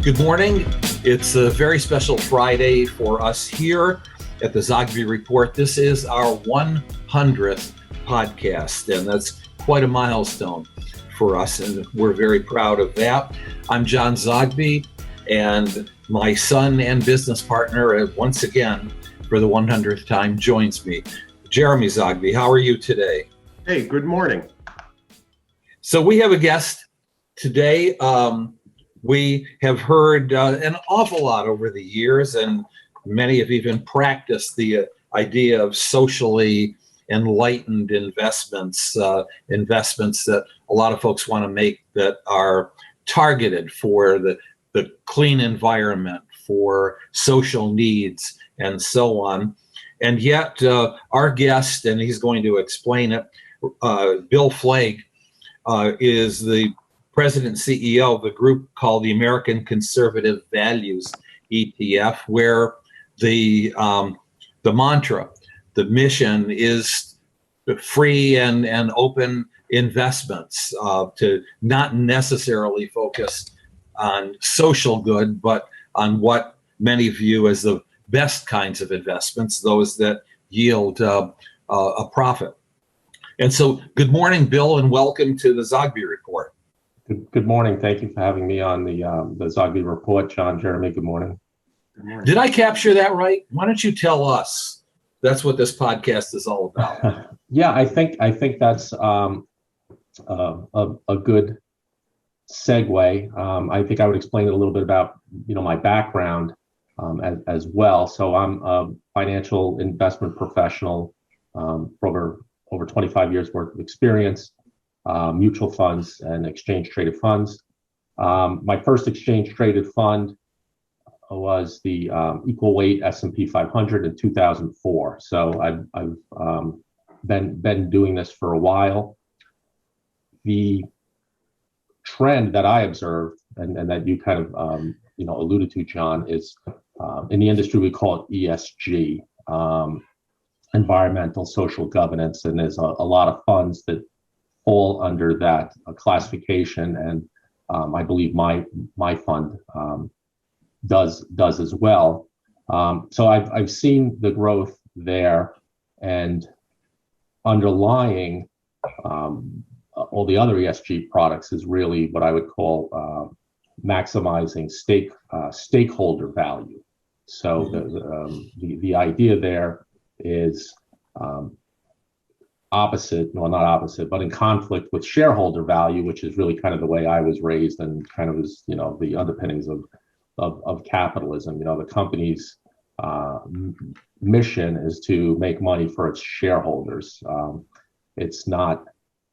Good morning. It's a very special Friday for us here at the Zogby Report. This is our 100th podcast, and that's quite a milestone for us, and we're very proud of that. I'm John Zogby, and my son and business partner, once again, for the 100th time, joins me. Jeremy Zogby, how are you today? Hey, good morning. So we have a guest today. We have heard an awful lot over the years, and many have even practiced the idea of socially enlightened investments, investments that a lot of folks want to make that are targeted for the clean environment, for social needs, and so on. And yet our guest, and he's going to explain it, Bill Flaig, is the President and CEO of a group called the American Conservative Values ETF, where the mantra, the mission is free and open investments, to not necessarily focus on social good, but on what many view as the best kinds of investments, those that yield a profit. And so, good morning, Bill, and welcome to the Zogby Report. Good morning. Thank you for having me on the Zogby Report, John. Jeremy, good morning. Good morning. Did I capture that right? Why don't you tell us? That's what this podcast is all about. Yeah, I think that's a good segue. I think I would explain it a little bit about my background as well. So I'm a financial investment professional for over 25 years worth of experience. Mutual funds and exchange traded funds. My first exchange traded fund was the equal weight S&P 500 in 2004. So I've been doing this for a while. The trend that I observed and that you kind of alluded to, John, is in the industry we call it ESG, environmental social governance, and there's a lot of funds that fall under that classification, and I believe my fund does as well. So I've seen the growth there, and underlying all the other ESG products is really what I would call maximizing stakeholder value. So the idea there is not opposite, but in conflict with shareholder value, which is really kind of the way I was raised and kind of is, the underpinnings of capitalism. The company's mission is to make money for its shareholders. It's not,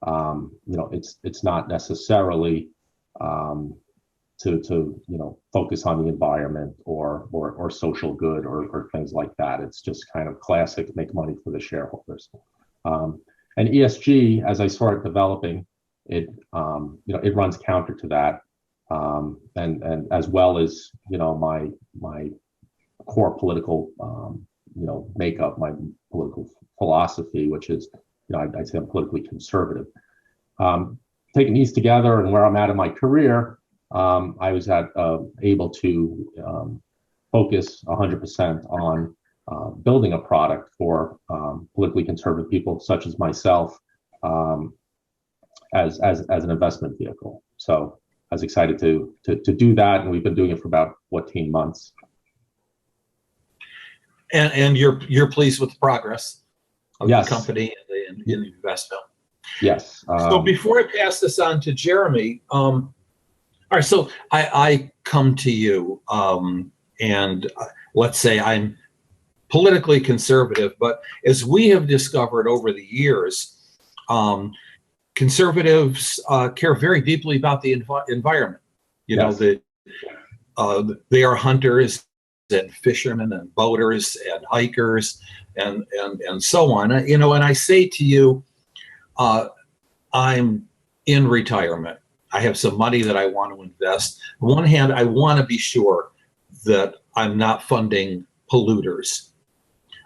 it's not necessarily to focus on the environment or social good or things like that. It's just kind of classic make money for the shareholders. And ESG, as I saw it developing, it runs counter to that, and as well as my core political makeup, my political philosophy, which is I'd say I'm politically conservative. Taking these together and where I'm at in my career, I was able to focus 100% on building a product for politically conservative people such as myself as an investment vehicle. So I was excited to do that, and we've been doing it for about 14 months. And you're pleased with the progress of Yes. the company and in the investment? Yes. So before I pass this on to Jeremy, all right, so I come to you, and let's say I'm politically conservative, but as we have discovered over the years, conservatives care very deeply about the environment. Yes. They are hunters and fishermen and boaters and hikers and so on. And I say to you, I'm in retirement. I have some money that I want to invest. On one hand, I want to be sure that I'm not funding polluters.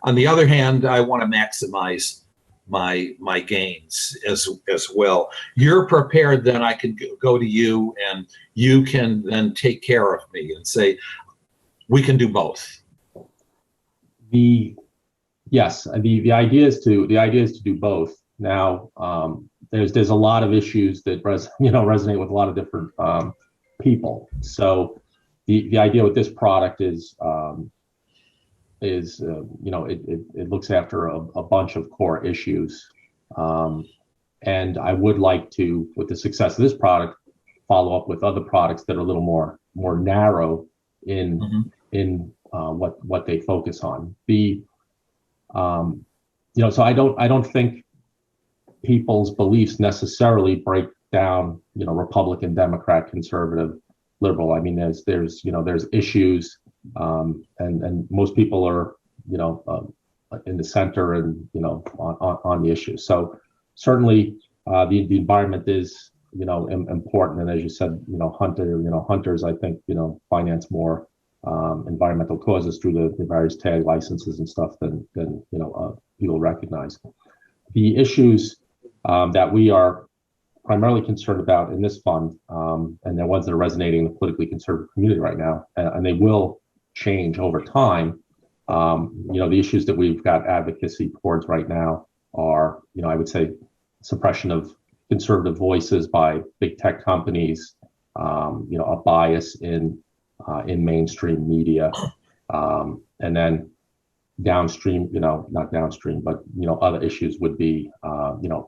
On the other hand, I want to maximize my gains as well. You're prepared, then I can go to you and you can then take care of me and say, we can do both. Yes, the idea is to do both. Now, there's a lot of issues that resonate with a lot of different people. So the idea with this product is it looks after a bunch of core issues, and I would like to, with the success of this product, follow up with other products that are a little more narrow in what they focus on. So I don't think people's beliefs necessarily break down, Republican, Democrat, conservative, liberal. I mean, there's issues, and most people are, in the center and, on the issues. So certainly, the environment is, important. And as you said, hunters, I think, finance more environmental causes through the various tag licenses and stuff than people recognize. The issues that we are primarily concerned about in this fund, and they're ones that are resonating in the politically conservative community right now, and they will change over time. The issues that we've got advocacy towards right now are, I would say, suppression of conservative voices by big tech companies, a bias in mainstream media, and then downstream, not downstream, but other issues would be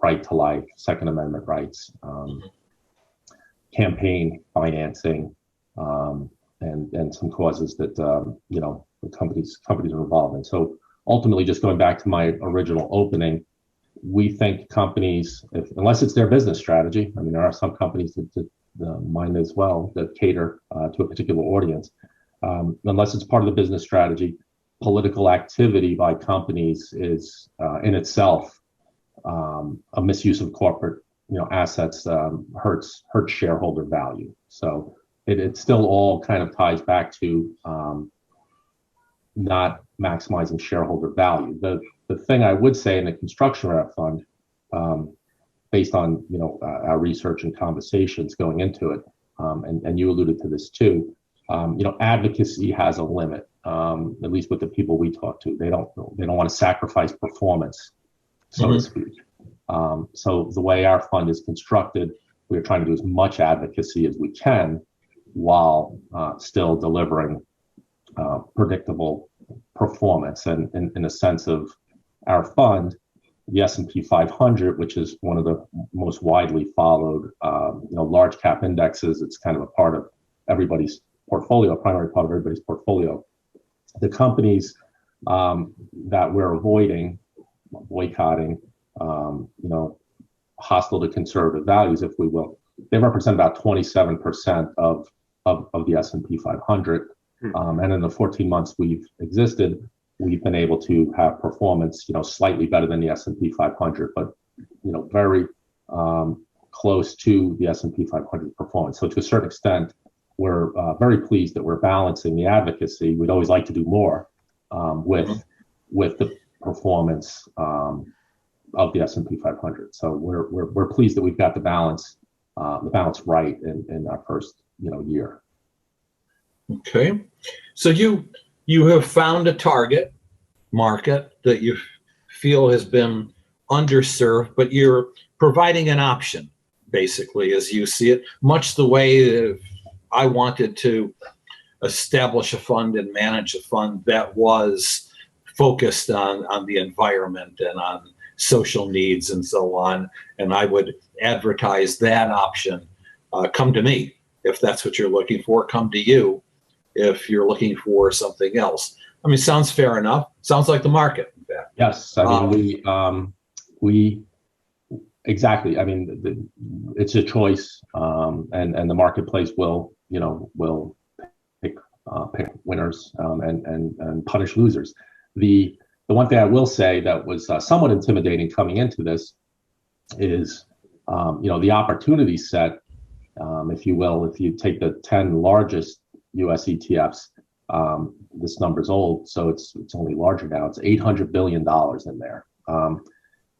right to life, Second Amendment rights, campaign financing, and some causes that the companies are involved in. So ultimately, just going back to my original opening, we think companies, unless it's their business strategy, I mean, there are some companies that mine as well that cater to a particular audience. Unless it's part of the business strategy, political activity by companies is in itself a misuse of corporate assets, hurts shareholder value. So it still all kind of ties back to not maximizing shareholder value. The thing I would say in the construction wrap fund, based on our research and conversations going into it, and you alluded to this too, advocacy has a limit. At least with the people we talk to, they don't want to sacrifice performance, so to speak. So the way our fund is constructed, we're trying to do as much advocacy as we can while still delivering predictable performance. And in a sense of our fund, the S&P 500, which is one of the most widely followed, large cap indexes, it's kind of a part of everybody's portfolio, a primary part of everybody's portfolio. The companies that we're avoiding, boycotting, hostile to conservative values, if we will, they represent about 27% of the S&P 500. And in the 14 months we've existed, we've been able to have performance, slightly better than the S&P 500, but very close to the S&P 500 performance. So to a certain extent, we're very pleased that we're balancing the advocacy. We'd always like to do more with the performance of the S&P 500. So we're pleased that we've got the balance right in our first year. Okay, so you have found a target market that you feel has been underserved, but you're providing an option, basically, as you see it, much the way that I wanted to establish a fund and manage a fund that was focused on the environment and on social needs and so on. And I would advertise that option. Come to me if that's what you're looking for. Come to you if you're looking for something else. I mean, sounds fair enough. Sounds like the market, in fact. Yes, I mean, we exactly. I mean, it's a choice, and the marketplace will pick winners and punish losers. The one thing I will say that was somewhat intimidating coming into this is the opportunity set, if you will. If you take the 10 largest U.S. ETFs, this number's old, so it's only larger now. It's $800 billion in there.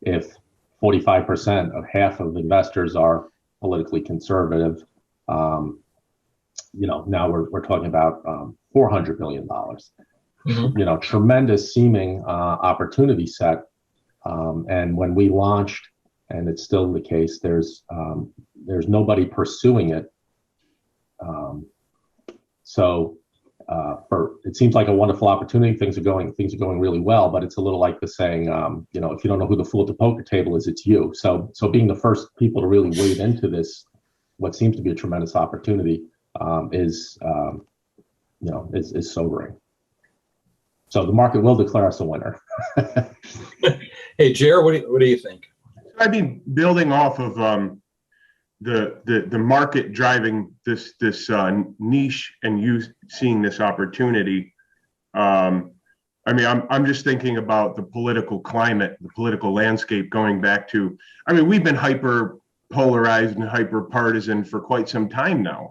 if 45% of half of investors are politically conservative, now we're talking about $400 billion. Tremendous seeming opportunity set. And when we launched, and it's still the case, there's nobody pursuing it. It seems like a wonderful opportunity. Things are going really well, but it's a little like the saying, if you don't know who the fool at the poker table is, it's you. So being the first people to really wade into this, what seems to be a tremendous opportunity, is sobering. So the market will declare us a winner. Hey, Jer, what do you think? I mean, building off of the market driving this niche and you seeing this opportunity. I'm just thinking about the political climate, the political landscape going back to. We've been hyper polarized and hyper partisan for quite some time now.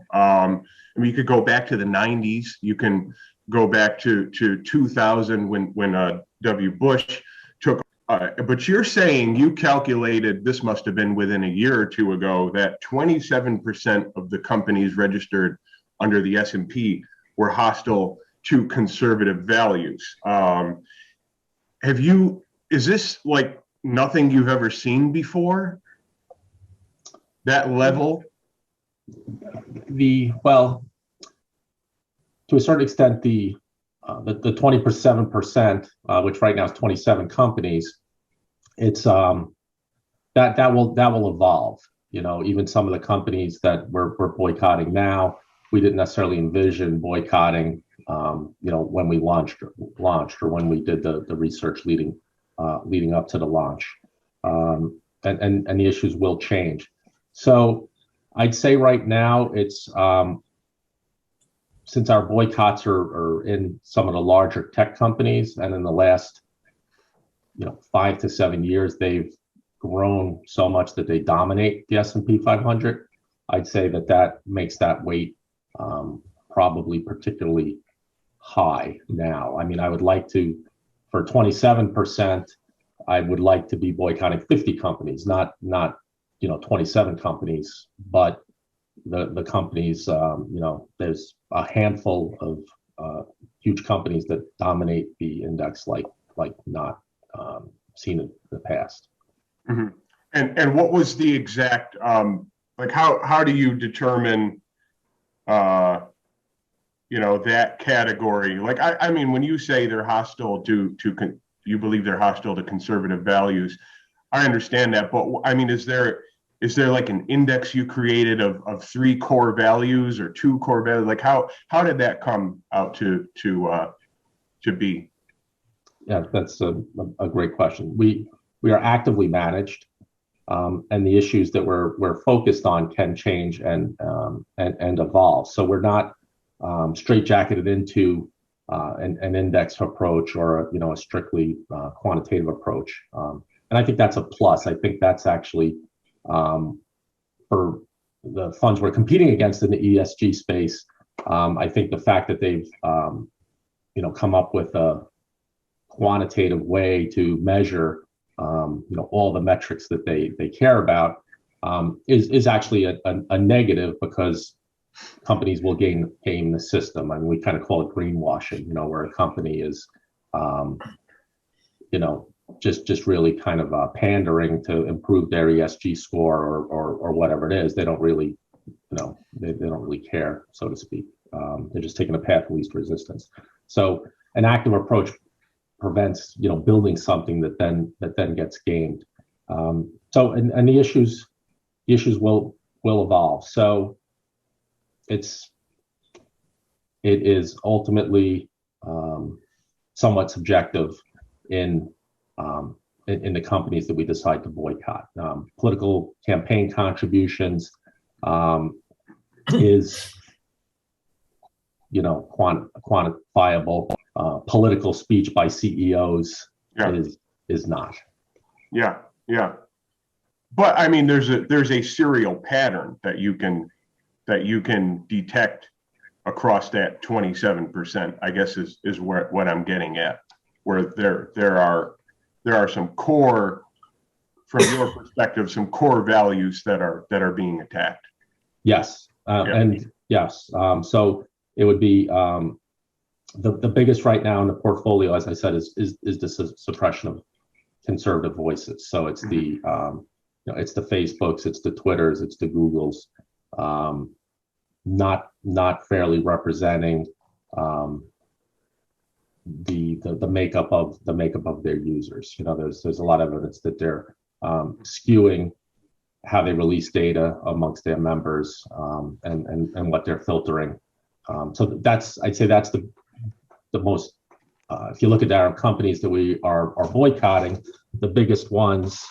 You could go back to the 90s. You can go back to 2000 when W. Bush took. But you're saying you calculated, this must have been within a year or two ago, that 27% of the companies registered under the S&P were hostile to conservative values. Is this like nothing you've ever seen before? That level? To a certain extent, the 27%, which right now is 27 companies, it's that will evolve. Even some of the companies that we're boycotting now, we didn't necessarily envision boycotting, when we launched or when we did the research leading up to the launch, and the issues will change. So I'd say right now it's. Since our boycotts are in some of the larger tech companies, and in the last 5 to 7 years, they've grown so much that they dominate the S&P 500. I'd say that makes that weight probably particularly high now. I would like to, for 27%, I would like to be boycotting 50 companies, not 27 companies, but the companies, there's a handful of huge companies that dominate the index like not seen in the past. Mm-hmm. And what was the exact, how do you determine, that category? When you say they're hostile you believe they're hostile to conservative values, I understand that, but is there like an index you created of 3 core values or 2 core values? How did that come out to be? Yeah, that's a great question. We are actively managed, and the issues that we're focused on can change and evolve. So we're not straitjacketed into an index approach or a strictly quantitative approach, and I think that's a plus. I think that's actually for the funds we're competing against in the ESG space. I think the fact that they've come up with a quantitative way to measure all the metrics that they care about is actually a negative, because companies will game the system. We kind of call it greenwashing, where a company is just really kind of pandering to improve their ESG score or whatever it is. They don't really, they don't really care, so to speak. They're just taking a path of least resistance. So an active approach prevents, building something that then gets gamed. So the issues will evolve. So it is ultimately somewhat subjective in the companies that we decide to boycott. Political campaign contributions is quantifiable. Political speech by CEOs is not. Yeah. But there's a serial pattern that you can detect across that 27%, I guess is what I'm getting at, where there are some core from your perspective, some core values that are being attacked. Yes, and yes. So it would be the biggest right now in the portfolio, as I said, is the suppression of conservative voices. So it's the it's the Facebooks, it's the Twitters, it's the Googles, not fairly representing the makeup of their users. There's a lot of evidence that they're skewing how they release data amongst their members, and what they're filtering. So I'd say that's the most, if you look at our companies that we are boycotting, the biggest ones,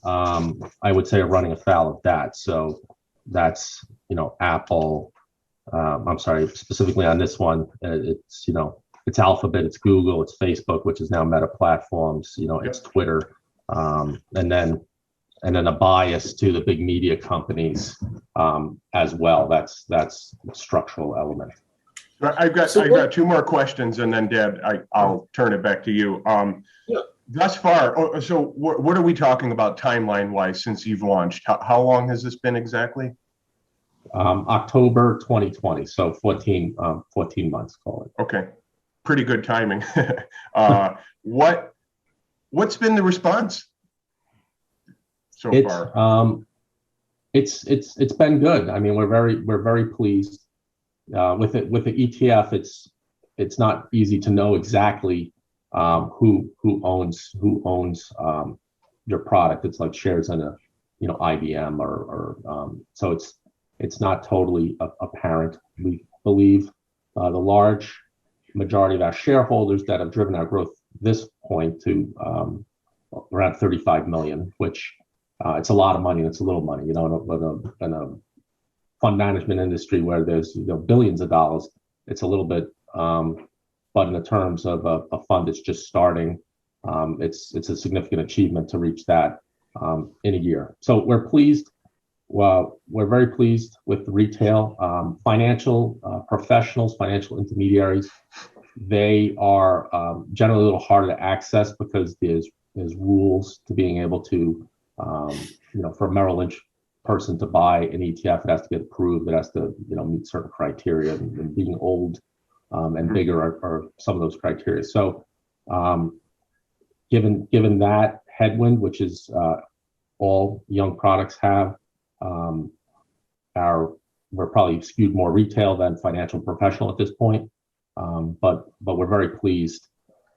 I would say, are running afoul of that. So that's, Apple, I'm sorry, specifically on this one, it's Alphabet, it's Google, it's Facebook, which is now Meta Platforms, it's Twitter, and then a bias to the big media companies as well. That's a structural element. I've got two more questions, and then Deb, I'll turn it back to you. Thus far, so what are we talking about timeline-wise since you've launched? How long has this been exactly? October 2020, so 14 months, call it. Okay, pretty good timing. What's been the response so far? It's been good. I mean, we're very pleased with it. With the ETF, it's not easy to know exactly who owns your product. It's like shares in a IBM or so it's not totally apparent. We believe the large majority of our shareholders that have driven our growth this point to around 35 million, which it's a lot of money and it's a little money, in a fund management industry where there's billions of dollars, it's a little bit, but in the terms of a fund that's just starting, it's a significant achievement to reach that in a year. So we're pleased. Well, we're very pleased with the retail, financial professionals, financial intermediaries. They are generally a little harder to access because there's rules to being able to, for a Merrill Lynch person to buy an ETF, it has to get approved. It has to, meet certain criteria, and being old and bigger are some of those criteria. So, given that headwind, which is all young products have, we're probably skewed more retail than financial professional at this point, but we're very pleased,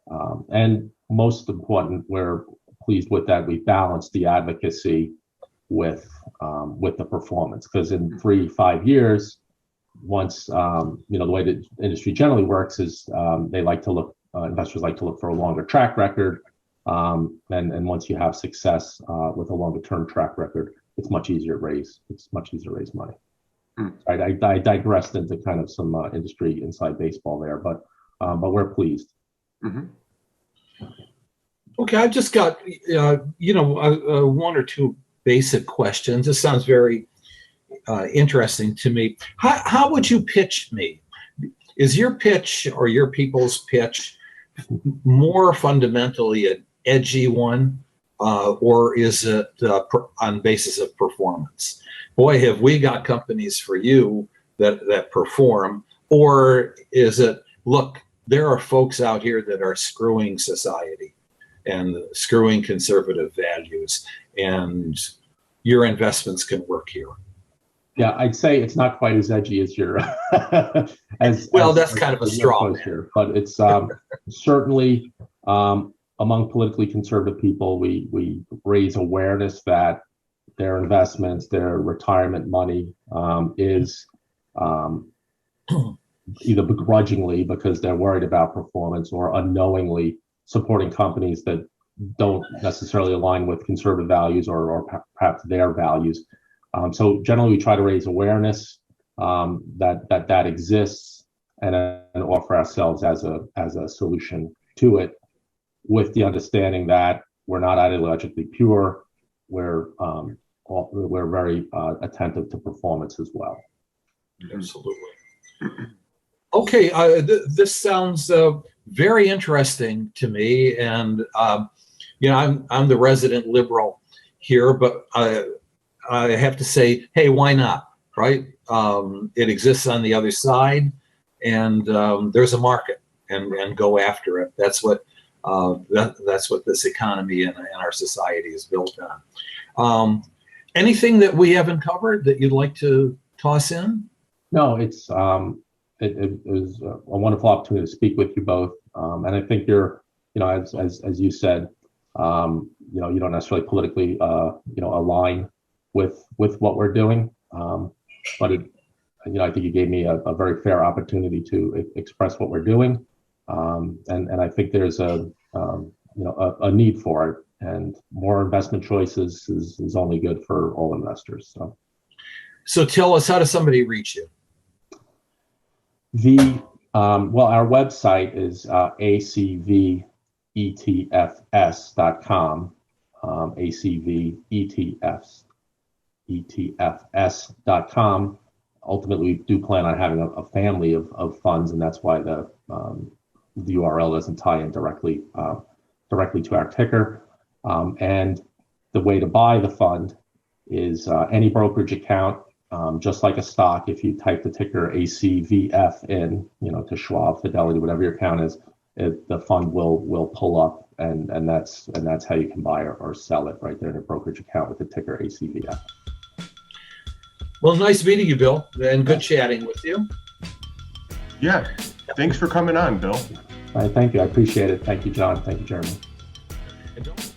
and most important, we're pleased with that we balanced the advocacy with the performance, because in 3-5 years, once the way the industry generally works is they like to look, investors like to look for a longer track record, and once you have success with a longer term track record, it's much easier to raise money. I digressed into kind of some industry inside baseball there, but we're pleased. Okay, I've just got one or two basic questions. This sounds very interesting to me. How would you pitch me? Is your pitch or your people's pitch more fundamentally an edgy one, or is it on basis of performance? Boy, have we got companies for you that perform, or is it, look, there are folks out here that are screwing society and screwing conservative values, and your investments can work here? Yeah, I'd say it's not quite as edgy as your that's kind of a straw here, but it's certainly among politically conservative people, we raise awareness that their investments, their retirement money is either begrudgingly because they're worried about performance, or unknowingly supporting companies that don't necessarily align with conservative values or perhaps their values. So generally, we try to raise awareness that exists and offer ourselves as a solution to it, with the understanding that we're not ideologically pure. We're very attentive to performance as well. Absolutely. Okay, this sounds very interesting to me, and I'm the resident liberal here, but I have to say, hey, why not? Right? It exists on the other side, and there's a market, and go after it. That's what that's what this economy and our society is built on. Anything that we haven't covered that you'd like to toss in? No, it was a wonderful opportunity to speak with you both, and I think you're, as you said, you don't necessarily politically, align with what we're doing, but I think you gave me a very fair opportunity to express what we're doing, and I think there's a need for it, and more investment choices is only good for all investors. So tell us, how does somebody reach you? Well, our website is ACVETFS.com, ACVETFS.com. Ultimately, we do plan on having a family of funds, and that's why the URL doesn't tie in directly to our ticker. And the way to buy the fund is any brokerage account. Just like a stock, if you type the ticker ACVF in, to Schwab, Fidelity, whatever your account is, the fund will pull up, and that's how you can buy or sell it right there in a brokerage account with the ticker ACVF. Well, nice meeting you, Bill, and good chatting with you. Yeah, thanks for coming on, Bill. All right, thank you. I appreciate it. Thank you, John. Thank you, Jeremy. And don't